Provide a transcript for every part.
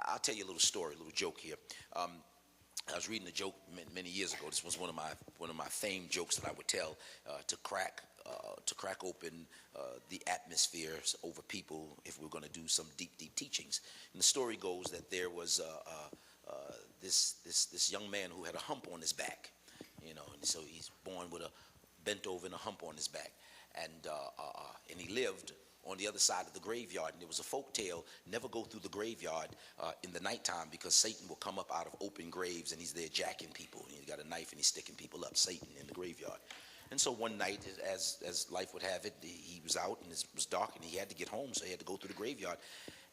I'll tell you a little story, a little joke here. Um, I was reading a joke many years ago. This was one of my famed jokes that I would tell to crack open the atmospheres over people if we're going to do some deep teachings. And the story goes that there was this young man who had a hump on his back, and so he's born with a bent over and a hump on his back, and he lived on the other side of the graveyard. And there was a folk tale: never go through the graveyard in the nighttime, because Satan will come up out of open graves and he's there jacking people. And he's got a knife and he's sticking people up, Satan, in the graveyard. And so one night, as life would have it, he was out and it was dark and he had to get home, so he had to go through the graveyard.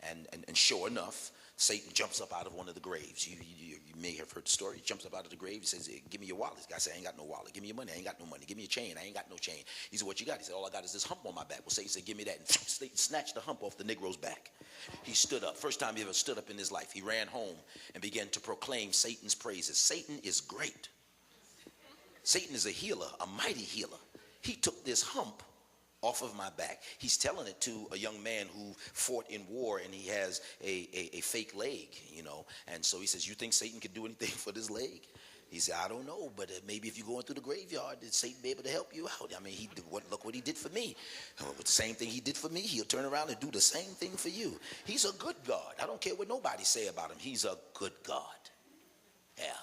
And sure enough, Satan jumps up out of one of the graves. You may have heard the story. He jumps up out of the grave. He says, "Hey, give me your wallet." The guy said, "I ain't got no wallet." "Give me your money." "I ain't got no money." "Give me your chain." "I ain't got no chain." He said, "What you got?" He said, "All I got is this hump on my back." Well, Satan said, "Give me that." And Satan snatched the hump off the Negro's back. He stood up. First time he ever stood up in his life. He ran home and began to proclaim Satan's praises. Satan is great. Satan is a healer, a mighty healer. He took this hump off of my back. He's telling it to a young man who fought in war, and he has a fake leg, And so he says, "You think Satan could do anything for this leg?" He said, "I don't know, but maybe if you're going through the graveyard, Satan be able to help you out. I mean, look what he did for me. With the same thing he did for me, he'll turn around and do the same thing for you. He's a good God. I don't care what nobody say about him. He's a good God." Yeah.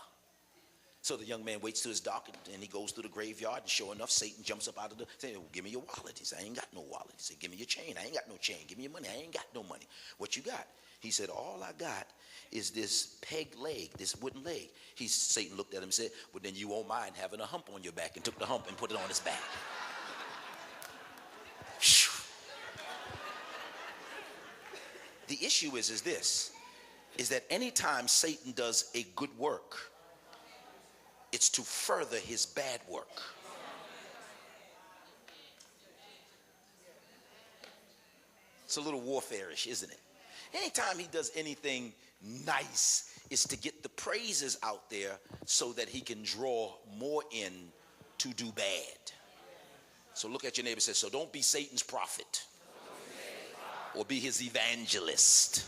So the young man waits till it's dark, and he goes through the graveyard, and sure enough, Satan jumps up out of the, saying, "Well, give me your wallet." He said, "I ain't got no wallet." He said, "Give me your chain." "I ain't got no chain." "Give me your money." "I ain't got no money." "What you got?" He said, "All I got is this peg leg, this wooden leg." Satan looked at him and said, "Well, then you won't mind having a hump on your back," and took the hump and put it on his back. The issue is this, is that anytime Satan does a good work, it's to further his bad work. It's a little warfare-ish, isn't it? Anytime he does anything nice, it's to get the praises out there so that he can draw more in to do bad. So look at your neighbor and say, "So don't be Satan's prophet or be his evangelist."